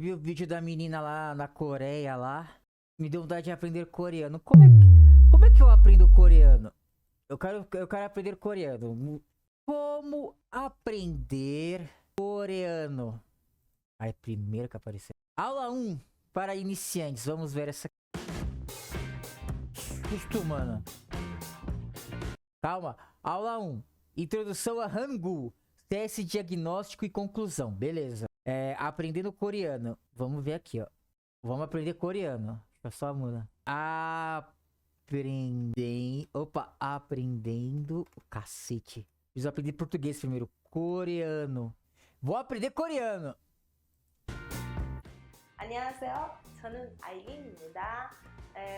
vi o vídeo da menina lá na Coreia lá. Me deu vontade de aprender coreano. Como é que eu aprendo coreano? Eu quero aprender coreano. Como aprender coreano? Aí, primeiro que apareceu. Aula 1 para iniciantes. Vamos ver essa. Susto, mano. Calma. Aula 1. Introdução a Hangul. Teste, diagnóstico e conclusão. Beleza. Aprendendo coreano. Vamos ver aqui, ó. Vamos aprender coreano. Deixa eu só mudar. Aprendendo. Cacete. Preciso aprender português primeiro. Coreano. Vou aprender coreano. 안녕하세요. 저는 아이린입니다.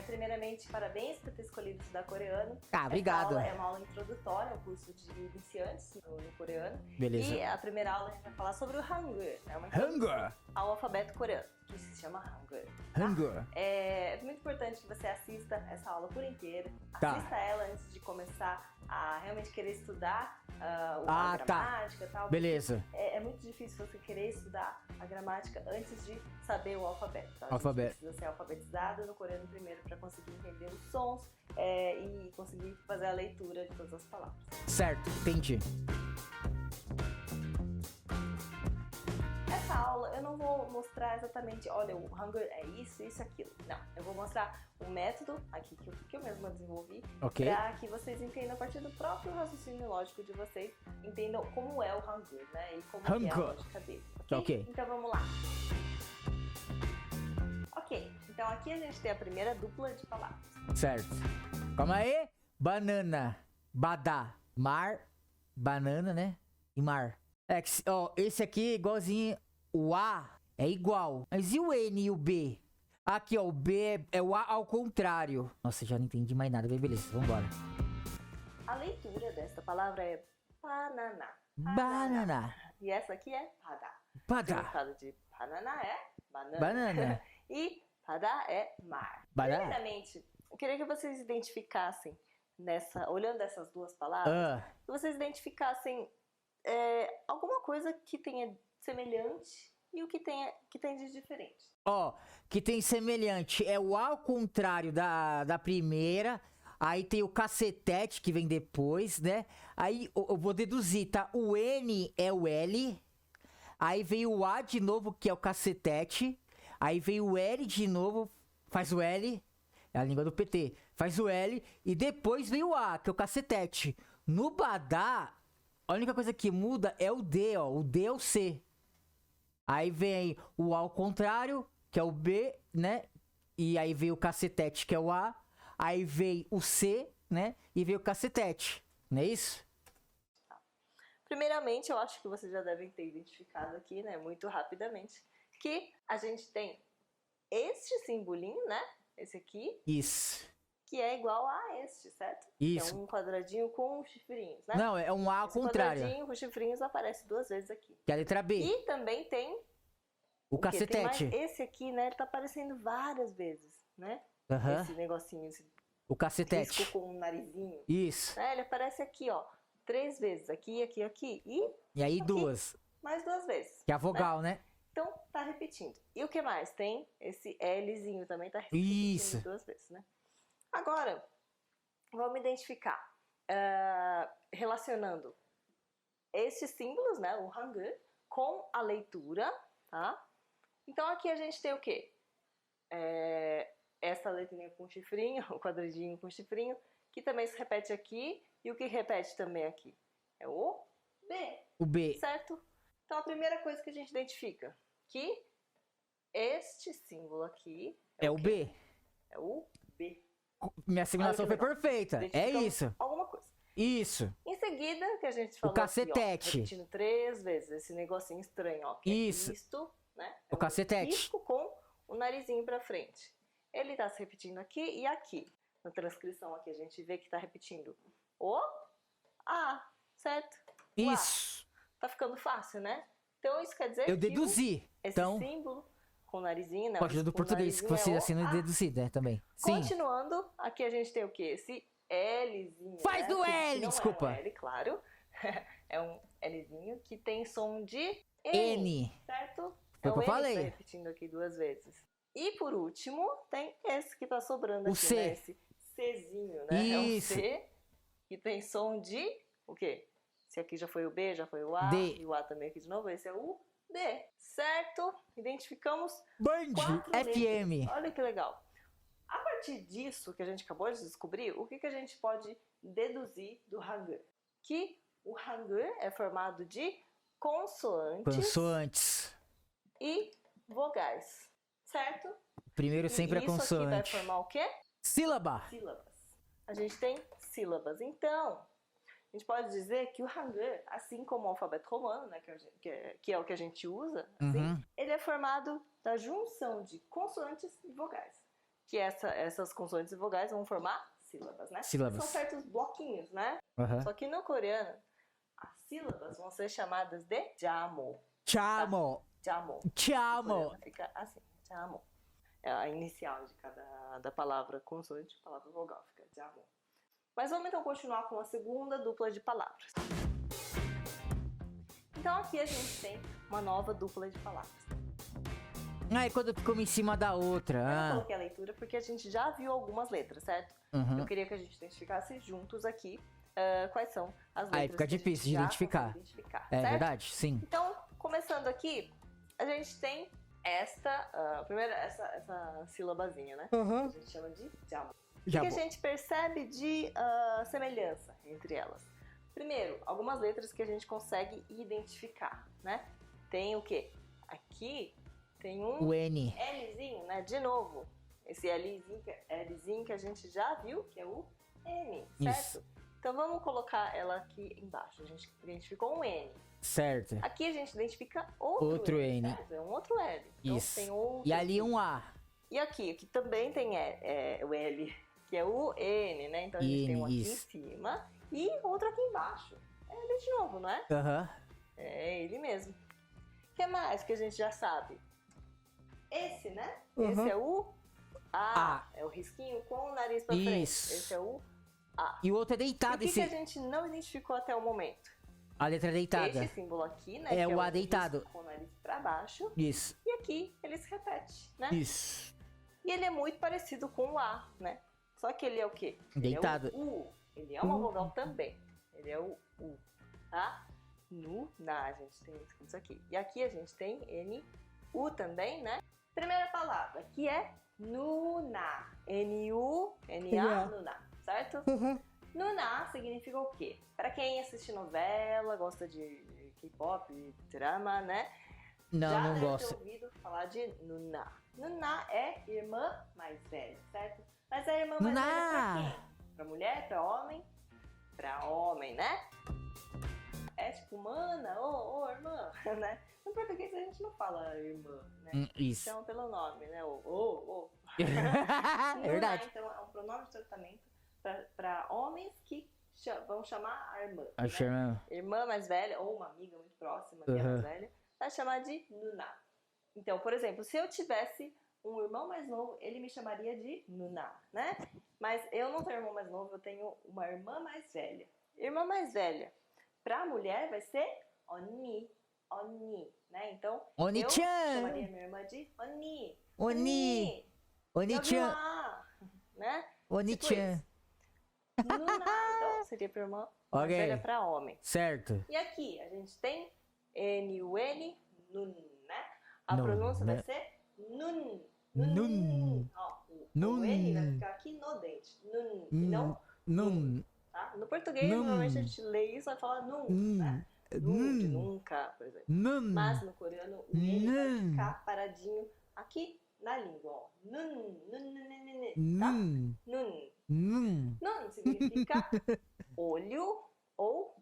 Primeiramente, parabéns por ter escolhido estudar coreano. Obrigado. Essa aula é uma aula introdutória ao curso de iniciantes no coreano. Beleza. E a primeira aula a gente vai falar sobre o Hangul. É uma Hangul. Ao alfabeto coreano, que se chama Hangul. Hangul. É muito importante que você assista essa aula por inteira. Assista ela antes de começar a realmente querer estudar a gramática e tal. Beleza. É muito difícil você querer estudar a gramática antes de saber o alfabeto. Tá? Alfabeto. Precisa ser alfabetizado no coreano primeiro para conseguir entender os sons e conseguir fazer a leitura de todas as palavras. Certo, entendi. Essa aula eu não vou mostrar exatamente, olha, o Hangul é isso, isso, aquilo. Não, eu vou mostrar o método aqui que eu mesma desenvolvi, para que vocês entendam a partir do próprio raciocínio lógico de vocês, entendam como é o Hangul, né? E como é a lógica dele. Ok? Então vamos lá. Ok, então aqui a gente tem a primeira dupla de palavras. Certo. Calma aí. Banana. Badá. Mar. Banana, né? E mar. Esse aqui é igualzinho. O A é igual. Mas e o N e o B? Aqui, ó. O B é o A ao contrário. Nossa, já não entendi mais nada. Beleza, vambora. A leitura desta palavra é banana. Banana. E essa aqui é padá. Padá. O significado de banana é banana. Banana. E padá é mar. Badá. Primeiramente, eu queria que vocês identificassem, olhando essas duas palavras, que vocês identificassem alguma coisa que tenha semelhante e o que tem de diferente. Que tem semelhante é o A ao contrário da primeira. Aí tem o cacetete que vem depois, né? Aí eu vou deduzir, tá? O N é o L. Aí vem o A de novo, que é o cacetete. Aí vem o L de novo, faz o L. É a língua do PT. Faz o L. E depois vem o A, que é o cacetete. No badá, a única coisa que muda é o D, ó. O D é o C. Aí vem o A ao contrário, que é o B, né? E aí vem o cacetete, que é o A. Aí vem o C, né? E vem o cacetete. Não é isso? Primeiramente, eu acho que vocês já devem ter identificado aqui, né? Muito rapidamente, que a gente tem este simbolinho, né? Esse aqui. Isso. Que é igual a este, certo? Isso. É um quadradinho com chifrinhos, né? Não, é um A ao contrário. Esse quadradinho com chifrinhos aparece 2 vezes aqui. Que é a letra B. E também tem o cacetete. Esse aqui, né? Ele tá aparecendo várias vezes, né? Esse negocinho, esse o cacetete. risco com um narizinho. Isso. Né? Ele aparece aqui, ó. 3 vezes. Aqui, aqui, aqui. E aí aqui, 2. Mais 2 vezes. Que é a vogal, né? Então, tá repetindo. E o que mais? Tem esse Lzinho também, tá repetindo 2 vezes, né? Agora, vamos identificar. Relacionando esses símbolos, né? O Hangul, com a leitura, tá? Então, aqui a gente tem o quê? Essa letrinha com chifrinho, o quadradinho com chifrinho, que também se repete aqui. E o que repete também aqui? É o B. O B. Certo? Então, a primeira coisa que a gente identifica, que este símbolo aqui é o B. É o B. Minha assimilação foi perfeita. É isso. Alguma coisa. Isso. Em seguida, que a gente falou o cacetete. Aqui, ó, repetindo 3 vezes, esse negocinho estranho, ó. Que isso. É isto, né? O cacetete. Risco com o narizinho pra frente. Ele tá se repetindo aqui e aqui. Na transcrição aqui a gente vê que tá repetindo o A, certo? Isso. Tá ficando fácil, né? Então isso quer dizer eu deduzi. Esse então, símbolo com o narizinho, né? Pode do português, que você assina e deduzir, né? Também. Sim. Continuando, aqui a gente tem o quê? Esse Lzinho. Faz do L, desculpa. É um L, claro. É um Lzinho que tem som de N. Certo? Foi o que eu N falei. tá repetindo aqui 2 vezes. E por último, tem esse que tá sobrando O aqui, C. né? Esse Czinho, né? Isso. É um C que tem som de o quê? Esse aqui já foi o B, já foi o A. D. E o A também aqui de novo. Esse é o D. Certo? Identificamos Band 4 FM. letras. Olha que legal. A partir disso que a gente acabou de descobrir, o que a gente pode deduzir do Hangul? Que o Hangul é formado de consoantes e vogais, certo? Primeiro sempre a Isso aqui consoante. vai formar o quê? Sílaba. Sílabas. A gente tem sílabas. Então, a gente pode dizer que o Hangul, assim como o alfabeto romano, né, que é o que a gente usa, assim, ele é formado da junção de consoantes e vogais. Que essas consoantes e vogais vão formar sílabas, né? Sílabas. São certos bloquinhos, né? Só que no coreano, as sílabas vão ser chamadas de jamo. Chamo. Jamo. Chamo. Fica assim, jamo. É a inicial de da palavra consoante e palavra vogal, fica jamo. Mas vamos então continuar com a segunda dupla de palavras. Então aqui a gente tem uma nova dupla de palavras. Aí quando ficou uma em cima da outra. Eu não coloquei a leitura porque a gente já viu algumas letras, certo? Eu queria que a gente identificasse juntos aqui quais são as letras. Aí fica difícil de identificar. É certo? verdade? Sim. Então, começando aqui, a gente tem primeiro essa sílabazinha, né? A gente chama de jamo. O que a gente percebe de semelhança entre elas? Primeiro, algumas letras que a gente consegue identificar, né? Tem o quê? Aqui tem o N. Lzinho, né? De novo, esse Lzinho que a gente já viu, que é o N, certo? Isso. Então vamos colocar ela aqui embaixo. A gente identificou um N. Certo. Aqui a gente identifica outro N. Certo? É um outro L. Então, isso. Tem outro e ali um A. E aqui também tem o L, que é o N, né? Então a gente tem um aqui em cima e outro aqui embaixo. É ele de novo, não é? É ele mesmo. O que mais que a gente já sabe? Esse, né? Esse é o A. É o risquinho com o nariz pra frente. Esse é o A. E o outro é deitado. E o que a gente não identificou até o momento? A letra deitada. Esse símbolo aqui, né? É que o A deitado. Com o nariz pra baixo. Isso. E aqui ele se repete, né? Isso. E ele é muito parecido com o A, né? Só que ele é o quê? Deitado. Ele é o U. Ele é uma vogal também. Ele é o U, tá? Na, a gente tem isso aqui. E aqui a gente tem N, U também, né? Primeira palavra, que é Nuna. N-U-N-A, Nuna, certo? Nuna significa o quê? Pra quem assiste novela, gosta de K-pop, drama, né? Não deve gosto. ter ouvido falar de Nuna. Nuna é irmã mais velha, certo? Mas a irmã mais velha pra quem? Pra mulher, pra homem? Pra homem, né? É tipo, mana, ô irmã, né? No português a gente não fala irmã, né? Isso. Então, pelo nome, né? Ô. É verdade. Então, é um pronome de tratamento para homens que vão chamar a irmã. Né? Irmã mais velha, ou uma amiga muito próxima que é mais velha, vai chamar de Nuna. Então, por exemplo, se eu tivesse um irmão mais novo, ele me chamaria de Nuna, né? Mas eu não tenho irmão mais novo, eu tenho uma irmã mais velha. Irmã mais velha, pra mulher vai ser Oni, né? Então, eu chamaria minha irmã de Oni. Oni-chan. Né? Oni-chan. Nuna, então, seria pra irmã mais velha pra homem. Certo. E aqui, a gente tem N-U-N, Nun, né? A pronúncia vai ser Nun. Ó, o N vai ficar aqui no dente. Nun, e não Nun. Tá? No português, normalmente a gente lê isso e vai falar Nun, né? Nun, de nunca, por exemplo. Mas no coreano, o N vai ficar paradinho aqui na língua, ó. Nun, tá? Nun significa olho ou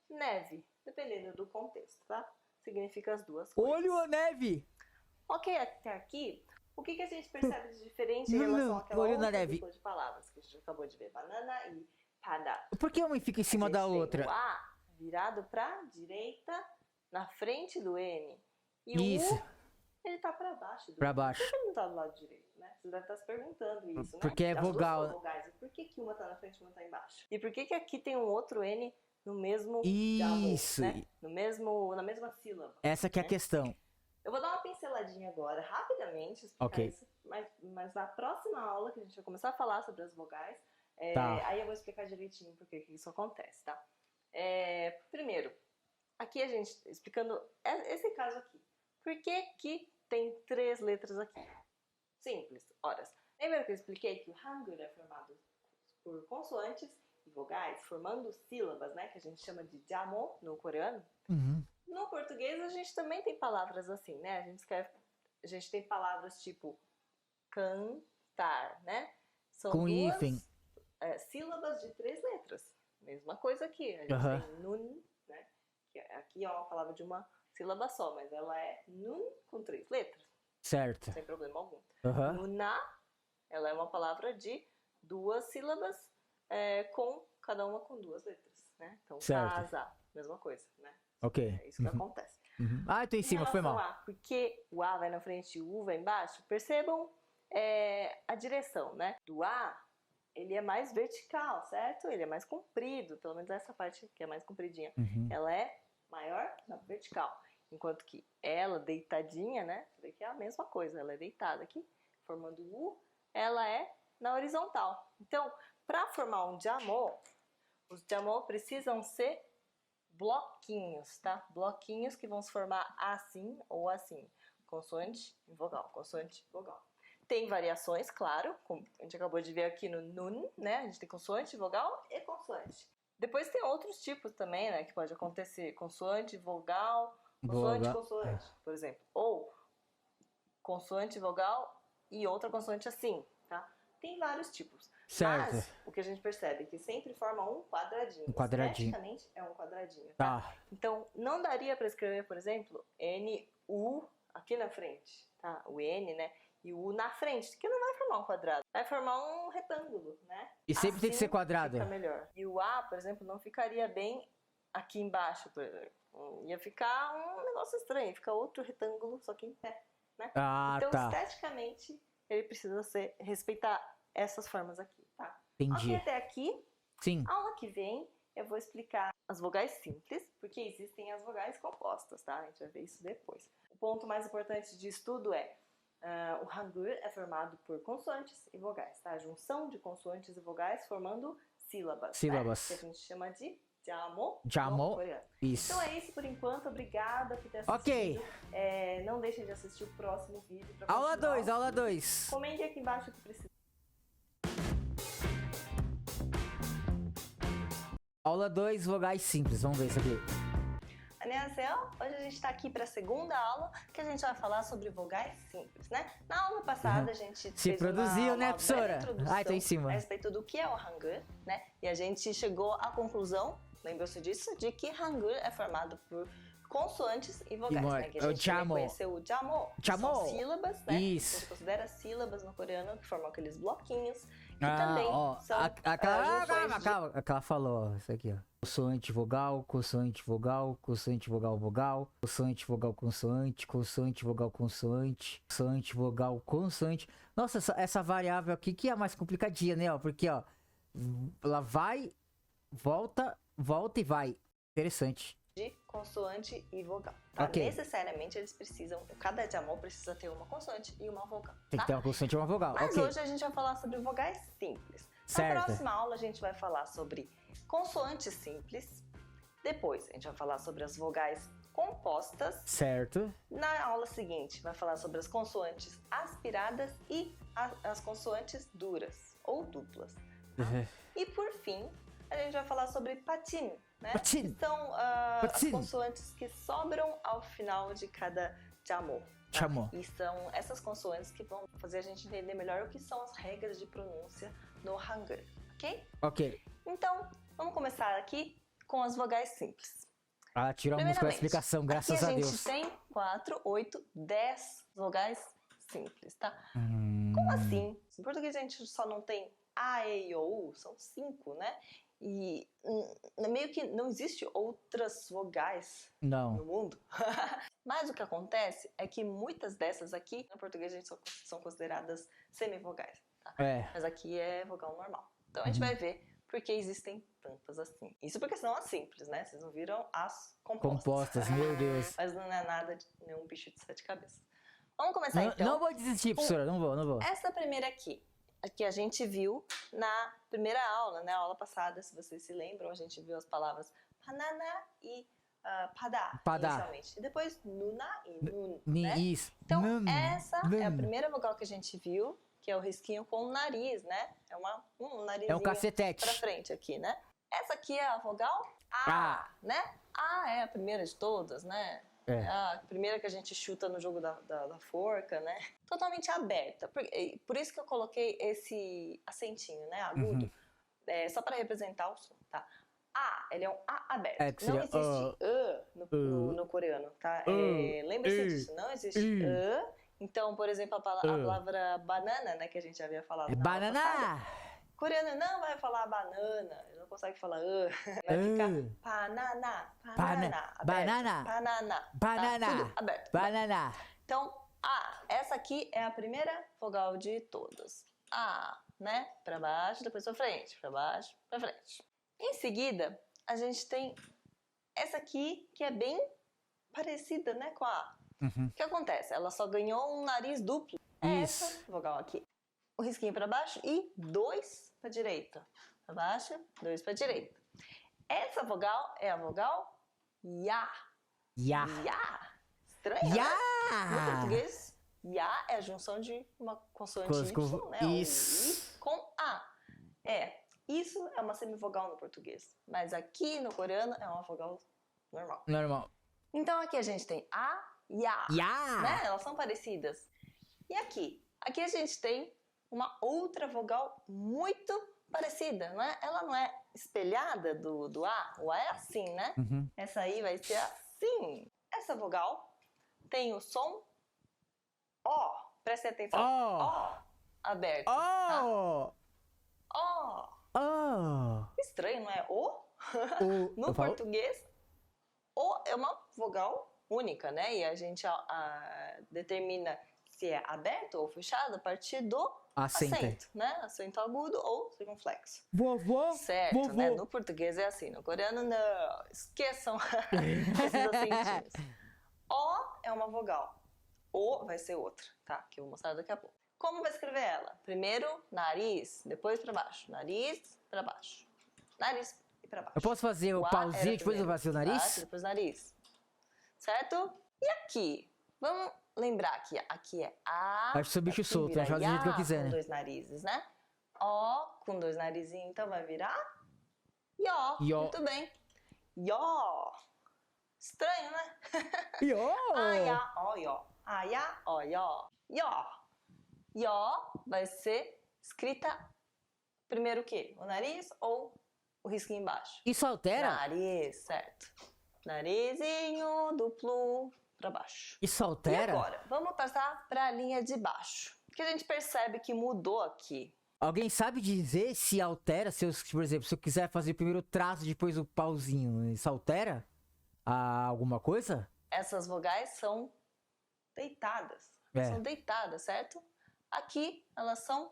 neve, dependendo do contexto, tá? Significa as duas coisas. Olho ou neve? Ok, até aqui, o que a gente percebe de diferente em relação àquela outra dupla de palavras que a gente acabou de ver? Banana e pada. Por que uma fica em cima da outra? O A virado pra direita, na frente do N. E isso. o U, ele tá pra baixo. Pra baixo. Por que ele não tá do lado direito, né? Você deve estar se perguntando isso, né? Porque é vogal. As duas são vogais. E por que uma tá na frente e uma tá embaixo? E por que aqui tem um outro N no mesmo isso, né? Na mesma sílaba. Essa que é a questão. Eu vou dar uma pinceladinha agora, rapidamente, explicar isso, mas na próxima aula, que a gente vai começar a falar sobre as vogais, aí eu vou explicar direitinho por que isso acontece, tá? Primeiro, aqui a gente, explicando esse caso aqui. Por que que tem 3 letras aqui? Simples, horas. Lembra que eu expliquei que o Hangul é formado por consoantes e vogais, formando sílabas, né? Que a gente chama de jamo no coreano. No português a gente também tem palavras assim, né? A gente tem palavras tipo cantar, né? São com 2 sílabas de 3 letras. Mesma coisa aqui. A gente tem nun, né? Que aqui é uma palavra de uma sílaba só, mas ela é nun com 3 letras. Certo. Sem problema algum. Nuna, ela é uma palavra de 2 sílabas, com cada uma com 2 letras, né? Então, casa, mesma coisa, né? Ok. É isso que acontece. Ah, tô em cima, foi mal. Porque o A vai na frente e o U vai embaixo, percebam a direção, né? Do A, ele é mais vertical, certo? Ele é mais comprido, pelo menos essa parte que é mais compridinha. Ela é maior na vertical. Enquanto que ela, deitadinha, né? Você vê que é a mesma coisa, ela é deitada aqui, formando o U, ela é na horizontal. Então, para formar um jamo, os jamo precisam ser bloquinhos, tá? Bloquinhos que vão se formar assim ou assim. Consoante e vogal, consoante e vogal. Tem variações, claro, como a gente acabou de ver aqui no nun, né? A gente tem consoante, vogal e consoante. Depois tem outros tipos também, né? Que pode acontecer consoante, vogal, consoante, consoante, por exemplo. Ou consoante, vogal e outra consoante assim, tá? Tem vários tipos. Certo. Mas o que a gente percebe é que sempre forma um quadradinho. Esteticamente é um quadradinho, tá? Então, não daria para escrever, por exemplo, N-U aqui na frente, tá? O N, né? E o U na frente, que não vai formar um quadrado. Vai formar um retângulo, né? E sempre tem que ser quadrado. Fica melhor. E o A, por exemplo, não ficaria bem aqui embaixo, por exemplo. Ia ficar um negócio estranho. Fica outro retângulo, só que em pé, né? Então, esteticamente, ele precisa respeitar essas formas aqui, tá? Entendi. Ok, até aqui. Sim. Aula que vem, eu vou explicar as vogais simples, porque existem as vogais compostas, tá? A gente vai ver isso depois. O ponto mais importante de estudo é o Hangul é formado por consoantes e vogais, tá? A junção de consoantes e vogais formando sílabas. Sílabas. Né? Que a gente chama de jamo. Jamo. Isso. Então é isso por enquanto. Obrigada por ter assistido. Ok. Não deixem de assistir o próximo vídeo. Aula 2, aula 2. Comente aqui embaixo o que precisa. Aula 2, vogais simples. Vamos ver isso aqui. Annyeonghaseyo. Hoje a gente está aqui para a segunda aula, que a gente vai falar sobre vogais simples, né? Na aula passada a gente fez produziu, né, professora? Tô em cima. A respeito do que é o Hangul, né? E a gente chegou à conclusão, lembra-se disso, de que Hangul é formado por consoantes e vogais, né? Que a gente conheceu o jamo. São sílabas, né? Isso. A gente considera sílabas no coreano, que formam aqueles bloquinhos. E também são aquela falou, ó, isso aqui, ó. Consoante, vogal, consoante, vogal, consoante, vogal, vogal, consoante, vogal, consoante, consoante, vogal, consoante, consoante, vogal, consoante. Nossa, essa variável aqui que é a mais complicadinha, né, ó? Porque, ó, ela vai, volta e vai. Interessante. De consoante e vogal. Tá? Necessariamente eles precisam, cada jamo precisa ter uma consoante e uma vogal. Tá? Tem que ter uma consoante e uma vogal. Mas hoje a gente vai falar sobre vogais simples. Na próxima aula a gente vai falar sobre consoantes simples. Depois a gente vai falar sobre as vogais compostas. Certo. Na aula seguinte vai falar sobre as consoantes aspiradas e as consoantes duras ou duplas. Tá? E por fim a gente vai falar sobre patin. Né? Que são as consoantes que sobram ao final de cada jamo. Tá? E são essas consoantes que vão fazer a gente entender melhor o que são as regras de pronúncia no Hangul, ok? Ok. Então, vamos começar aqui com as vogais simples. Tiramos com a explicação, graças a Deus. A gente tem 4, 8, 10 vogais simples, tá? Como assim? Em português a gente só não tem A, E, O, U, são 5, né? E meio que não existe outras vogais no mundo. Mas o que acontece é que muitas dessas aqui, no português, a gente são consideradas semivogais. Tá? Mas aqui é vogal normal. Então a gente vai ver porque existem tantas assim. Isso porque são as simples, né? Vocês não viram as compostas. Compostas, meu Deus. Mas não é nada de nenhum bicho de 7 cabeças. Vamos começar então. Não vou desistir, professora, não vou. Essa primeira aqui a gente viu na primeira aula, né? A aula passada, se vocês se lembram, a gente viu as palavras banana e padá, inicialmente. E depois nuna e nun, né? Isso. Então, essa é a primeira vogal que a gente viu, que é o risquinho com o nariz, né? É um narizinho é um cacetete pra frente aqui, né? Essa aqui é a vogal A, né? A é a primeira de todas, né? É a primeira que a gente chuta no jogo da forca, né? Totalmente aberta. Por isso que eu coloquei esse acentinho, né? Agudo. Só para representar o som, tá? A, ele é um A aberto. Não existe no coreano, tá? Lembre-se disso, não existe Então, por exemplo, a palavra banana, né? Que a gente já havia falado na aula passada. O coreano não vai falar banana, ele não consegue falar vai ficar banana, tudo aberto. Banana. Então, essa aqui é a primeira vogal de todas. Né? Pra baixo, depois pra frente, pra baixo, pra frente. Em seguida, a gente tem essa aqui, que é bem parecida, né, com a A. O que acontece? Ela só ganhou um nariz duplo. Essa vogal aqui. Um risquinho para baixo e 2 para direita. Para baixo, 2 para direita. Essa vogal é a vogal Ya. Ya. Estranho, né? No português, Ya é a junção de uma consoante Y, né? Isso. Com A. Isso é uma semivogal no português. Mas aqui no coreano é uma vogal normal. Então aqui a gente tem A, Ya. Né? Elas são parecidas. E aqui? Aqui a gente tem uma outra vogal muito parecida, né? Ela não é espelhada do A. O A é assim, né? Essa aí vai ser assim. Essa vogal tem o som O. Prestem atenção. O. Aberto. Tá? Estranho, não é O? No português, O é uma vogal única, né? E a gente determina se é aberto ou fechado a partir do acento, né? Acento agudo ou circunflexo. Vovô? Certo, né? No português é assim, no coreano não. Esqueçam esses acentinhos. O é uma vogal. O vai ser outra, tá? Que eu vou mostrar daqui a pouco. Como vai escrever ela? Primeiro, nariz, depois pra baixo. Nariz, pra baixo. Nariz e pra baixo. Eu posso fazer o pauzinho, depois eu faço o nariz? Depois nariz. Certo? E aqui? Vamos lembrar que aqui é A. Acho que sou bicho solto, eu faço do jeito que eu quiser, com né? 2 narizes, né? O com 2 narizinhos, então vai virar Ió. Muito bem. Ió. Estranho, né? Ió. Aiá, ó, ió. Aiá, ó, ió. Ió. Ió vai ser escrita primeiro o quê? O nariz ou o risquinho embaixo? Isso altera? Nariz, certo. Narizinho duplo pra baixo. Isso altera? E agora, vamos passar pra linha de baixo. Que a gente percebe que mudou aqui. Alguém sabe dizer se altera, por exemplo, se eu quiser fazer primeiro o traço, depois o pauzinho, isso altera alguma coisa? Essas vogais são deitadas. São deitadas, certo? Aqui, elas são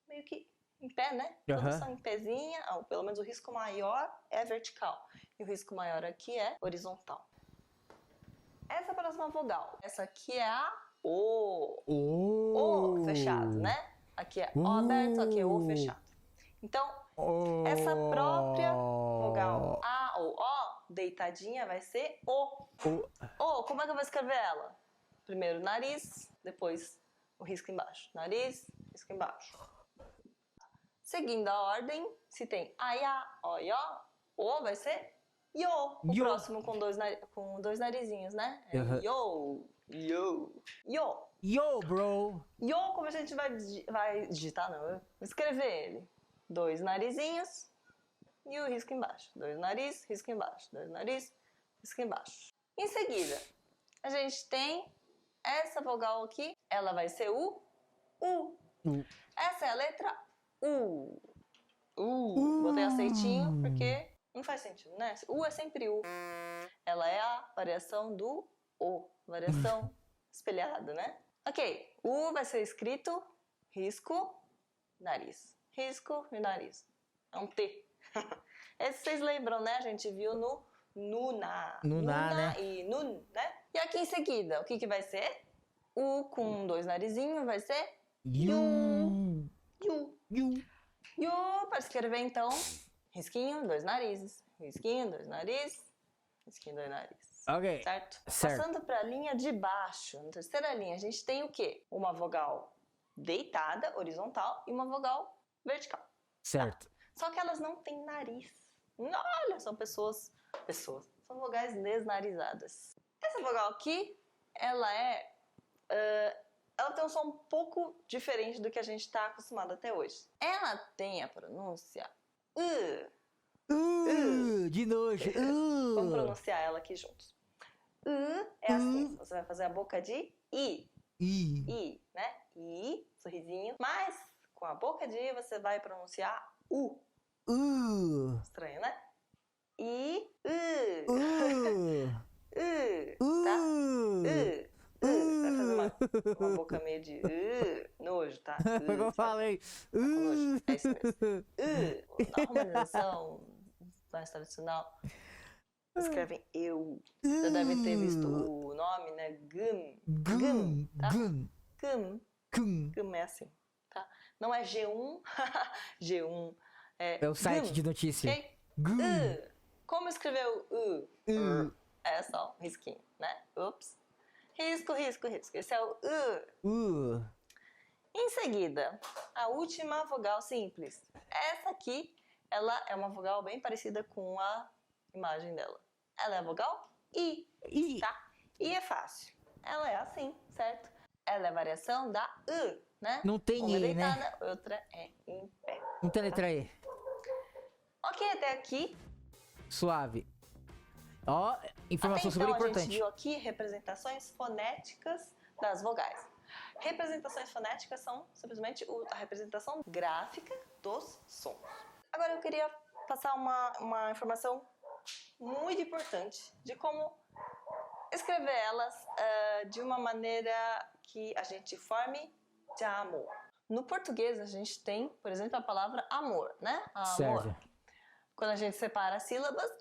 meio que em pé, né? Todas são em pezinha, ou pelo menos o risco maior é vertical. E o risco maior aqui é horizontal. Essa próxima vogal. Essa aqui é a O. O fechado, né? Aqui é O aberto, aqui é O fechado. Então, essa própria vogal A ou O deitadinha vai ser O. O, como é que eu vou escrever ela? Primeiro o nariz, depois o risco embaixo. Nariz, risco embaixo. Seguindo a ordem, se tem Aiá, Oió, O vai ser Yo. O próximo com dois narizinhos, né? Yo. Yo, bro. Yo, como a gente vai digitar, não, eu vou escrever ele. 2 narizinhos e o risco embaixo. 2 nariz, risco embaixo. 2 nariz, risco embaixo. Em seguida, a gente tem essa vogal aqui, ela vai ser U. Essa é a letra U. Botei aceitinho porque não faz sentido, né? U é sempre U. Ela é a variação do O. Variação espelhada, né? Ok. U vai ser escrito risco, nariz. Risco e nariz. É um T. Esse vocês lembram, né? A gente viu no Nuna. Nuna, né? E Nun, né? E aqui em seguida, o que vai ser? U com 2 narizinhos vai ser Yu. Yu. Yu. Yu, para escrever então, risquinho, 2 narizes. Risquinho, 2 narizes. Risquinho, 2 narizes. Ok. Certo? Certo. Passando para a linha de baixo, na terceira linha, a gente tem o quê? Uma vogal deitada, horizontal, e uma vogal vertical. Certo. Tá? Só que elas não têm nariz. Olha, são pessoas. São vogais desnarizadas. Essa vogal aqui, ela tem um som um pouco diferente do que a gente está acostumado até hoje. Ela tem a pronúncia De nojo. Vamos pronunciar ela aqui juntos. É assim, você vai fazer a boca de I. I, né? I, sorrisinho. Mas com a boca de I você vai pronunciar U. Estranho, né? I, tá? Vai fazer uma boca meio de nojo, tá? Foi o que eu falei. Tá com nojo. É isso mesmo. Na romanização mais tradicional, escrevem eu. Você deve ter visto o nome, né? Gum, tá? Gum é assim, tá? Não é G1, G1 é o site gum, de notícia. Okay? Como escreveu é só um risquinho, né? Ups. Risco. Esse é o Em seguida, a última vogal simples. Essa aqui, ela é uma vogal bem parecida com a imagem dela. Ela é a vogal I, tá? I é fácil. Ela é assim, certo? Ela é a variação da né? Não tem uma E, deitada, né? outra é em pé. Não tem letra E. Ok, até aqui. Suave. Ó, informação Até super então, importante. a gente viu aqui representações fonéticas das vogais. Representações fonéticas são simplesmente a representação gráfica dos sons. Agora eu queria passar uma informação muito importante de como escrever elas de uma maneira que a gente forme de amor. No português a gente tem, por exemplo, a palavra amor, né? Amor. Serve. Quando a gente separa as sílabas,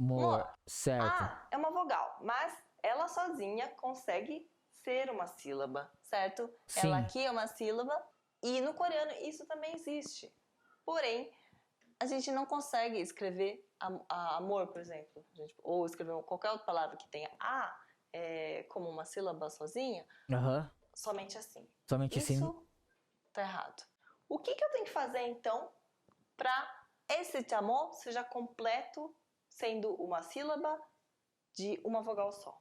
Amor. Certo. A é uma vogal, mas ela sozinha consegue ser uma sílaba, certo? Sim. Ela aqui é uma sílaba e no coreano isso também existe. Porém, a gente não consegue escrever amor, por exemplo, ou escrever qualquer outra palavra que tenha A como uma sílaba sozinha, somente assim. Somente assim. Isso tá errado. O que eu tenho que fazer então para esse amor seja completo, sendo uma sílaba de uma vogal só?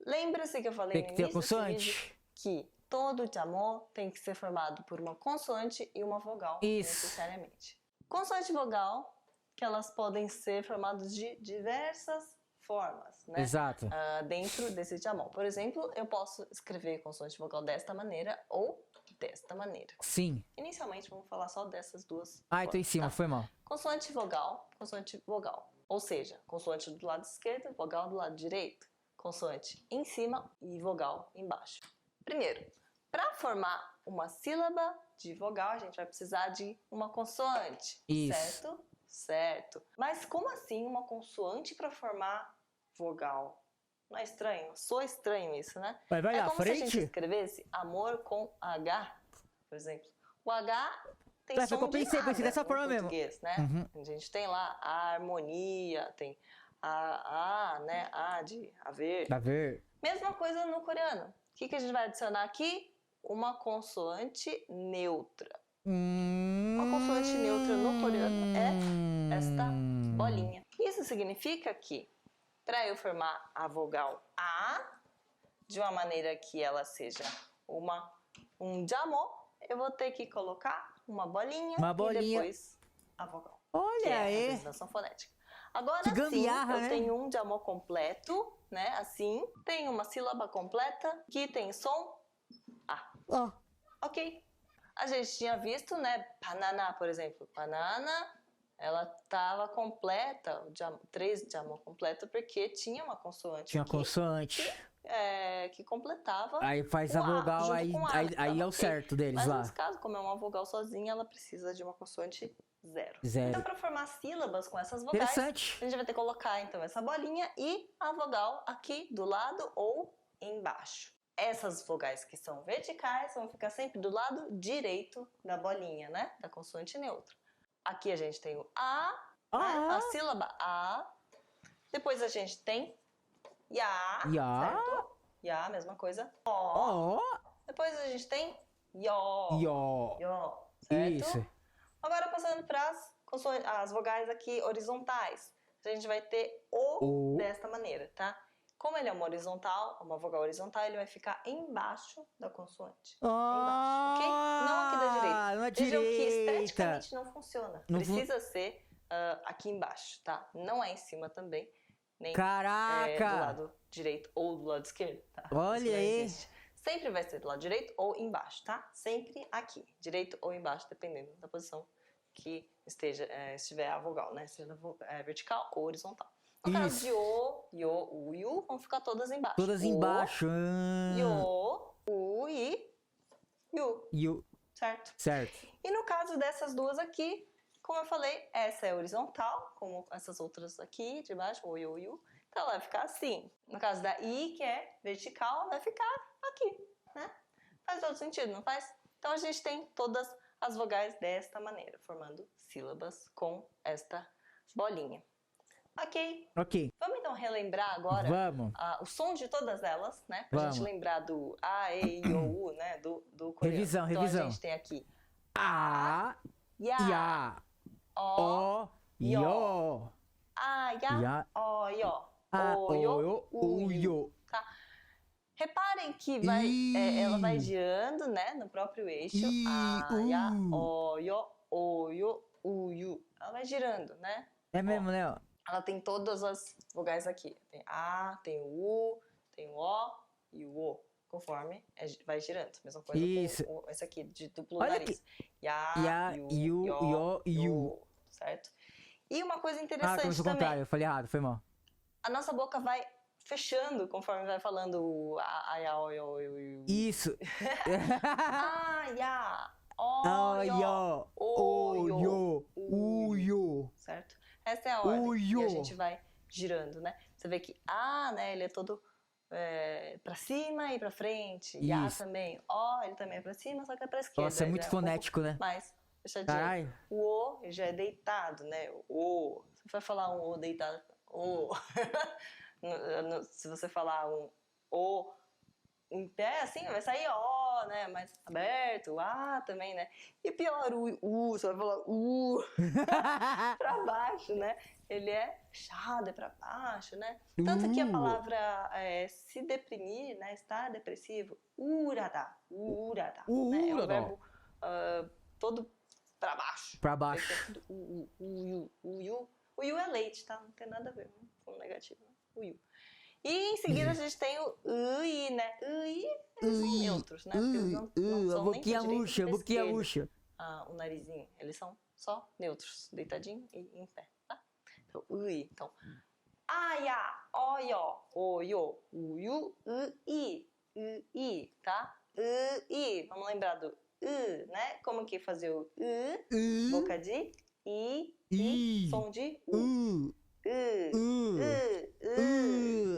Lembra-se que eu falei tem que ter a consoante. Que todo amor tem que ser formado por uma consoante e uma vogal, necessariamente. Consoante e vogal, que elas podem ser formadas de diversas formas, né? Exato. Dentro desse amor. Por exemplo, eu posso escrever consoante e vogal desta maneira ou desta maneira. Sim. Inicialmente, vamos falar só dessas duas formas. Então em cima, tá? foi mal. Consoante e vogal, consoante e vogal. Ou seja, consoante do lado esquerdo, vogal do lado direito. Consoante em cima e vogal embaixo. Primeiro, para formar uma sílaba de vogal, a gente vai precisar de uma consoante. Isso. Certo? Certo. Mas como assim uma consoante para formar vogal? Não é estranho? Soa estranho isso, né? Vai é na como frente? se a gente escrevesse amor com H, por exemplo. O H tem som eu pensei dessa forma mesmo. Né? A gente tem lá a harmonia, tem né? A de haver. Mesma coisa no coreano. O que a gente vai adicionar aqui? Uma consoante neutra. Uma consoante neutra no coreano é esta bolinha. Isso significa que para eu formar a vogal A de uma maneira que ela seja um jamon, eu vou ter que colocar uma bolinha e depois a vogal. Olha que é aí. a representação fonética. Agora sim, eu tenho um jamon completo, né? Assim, tem uma sílaba completa que tem som A. Ok. A gente tinha visto, né? Banana, por exemplo. Banana, ela estava completa, 3 jamon completo, porque tinha uma consoante. Tinha consoante. Que completava. Aí faz a vogal, aí é o certo deles mas lá. nesse caso, como é uma vogal sozinha, ela precisa de uma consoante 0. Zero. Então, para formar sílabas com essas vogais, Interessante. a gente vai ter que colocar, então, essa bolinha e a vogal aqui do lado ou embaixo. Essas vogais que são verticais vão ficar sempre do lado direito da bolinha, né? Da consoante neutra. Aqui a gente tem o A, né? A sílaba A. Depois a gente tem Ya, certo? Ya, mesma coisa. O. Depois a gente tem Yo. Yo, certo? Isso. Agora passando para as vogais aqui horizontais. A gente vai ter o desta maneira, tá? Como ele é uma vogal horizontal, ele vai ficar embaixo da consoante. Embaixo, ok? Não aqui da direita. Na Vejam que direita. esteticamente não funciona. Precisa ser aqui embaixo, tá? Não é em cima também. Nem Caraca! do lado direito ou do lado esquerdo, tá? Olha aí. Sempre vai ser do lado direito ou embaixo, tá? Sempre aqui. Direito ou embaixo, dependendo da posição que estiver a vogal, né? Seja vertical ou horizontal. No caso de o, yo, u, yu, vão ficar todas embaixo. Todas embaixo. Yo, u, i, yu. Certo? E no caso dessas duas aqui, como eu falei, essa é horizontal, como essas outras aqui de baixo, o, yo, yu. Então ela vai ficar assim. No caso da i, que é vertical, vai ficar aqui, né? Faz todo sentido, não faz? Então a gente tem todas as vogais desta maneira, formando sílabas com esta bolinha. Ok. Vamos então relembrar agora o som de todas elas, né? Pra gente lembrar do A, E, I, O, U, né? Do coreano. Revisão. Então a gente tem aqui A, Ya, O, Yo. A, Ya, O, Yo. O, Yo, U, Yu. Tá? Reparem que ela vai girando, né? No próprio eixo. A, Ya, O, Yo, O, Yo, U, Yu. Ela vai girando, né? É mesmo, né? Ela tem todas as vogais aqui. Tem A, tem o U, tem o O e o O. Conforme vai girando. Mesma coisa com esse aqui, de duplo nariz. Ya, Yu, Yo, Yu. Certo? E uma coisa interessante começou também. Contrário, eu falei errado, foi mal. A nossa boca vai fechando conforme vai falando o A, Ya, O, Yu. Isso. A, Ya, O, Yo, O, Yu. Certo? Essa é a ordem que a gente vai girando, né? Você vê que A, né, ele é todo pra cima e pra frente. E A também. O, ele também é pra cima, só que é pra esquerda. Nossa, é muito fonético, né? Mas, fechadinho. O O já é deitado, né? O. Você vai falar um O deitado. O. Se você falar um O em pé, assim, vai sair O, né? Mais aberto, o A também, né? E pior, o U, você vai falar U pra baixo, né? Ele é fechado, é pra baixo, né? Tanto que a palavra se deprimir, né? Estar depressivo, urada, né? É um verbo todo pra baixo. Pra baixo. O yu é leite, tá? Não tem nada a ver, com negativo, né? O yu. E em seguida a gente tem o i, né? I, eles são neutros, né? Porque eles não são nem pra direita, boquinha murcha. O narizinho, eles são só neutros, deitadinho e em pé, tá? Então, i. Então, a, ya, o, yo, o, yo, u, yu, i, tá? I. Vamos lembrar do né? Como que fazer o boca de i, som de u.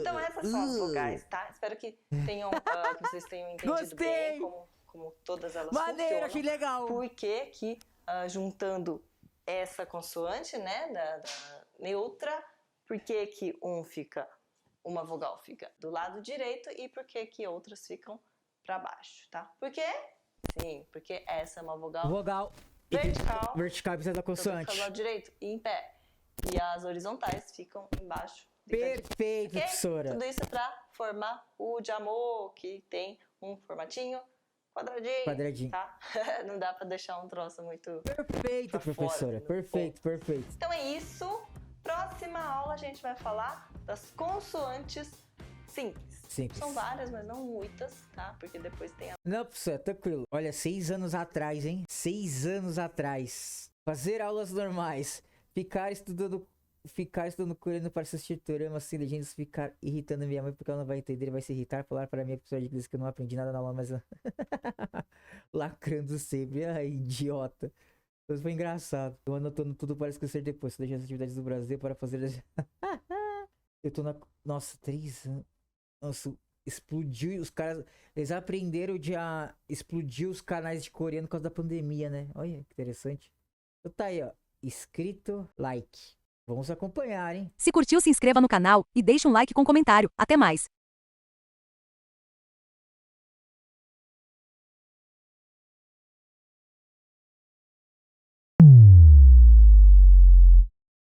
Então essas são as vogais, tá? Espero que vocês tenham entendido bem como todas elas funcionam. Que legal! Por que juntando essa consoante, né, da neutra, por que uma vogal fica do lado direito e por que outras ficam para baixo, tá? Por quê? Sim, porque essa é uma vogal vertical precisa da consoante. Do lado direito e em pé. E as horizontais ficam embaixo. Perfeito, professora. Tudo isso para formar o jamô, que tem um formatinho quadradinho. Tá? Não dá para deixar um troço muito perfeito, professora. Fora, perfeito. Então é isso. Próxima aula a gente vai falar das consoantes simples. São várias, mas não muitas, tá? Porque depois tem Não, professora, tranquilo. Olha, 6 anos atrás, hein? 6 anos atrás. Fazer aulas normais. Ficar estudando coreano para assistir doramas sem legendas, ficar irritando minha mãe porque ela não vai entender, vai se irritar, falar para minha professora de inglês que eu não aprendi nada na aula, mas lacrando sempre, ai, idiota. Mas foi engraçado. Eu anotando tudo para esquecer depois. Deixa as atividades do Brasil para fazer. Eu tô na. Nossa, 3 anos. Nossa, explodiu os caras. Eles aprenderam explodir os canais de coreano por causa da pandemia, né? Olha que interessante. Então tá aí, ó. Inscrito, like. Vamos acompanhar, hein? Se curtiu, se inscreva no canal e deixe um like com comentário. Até mais!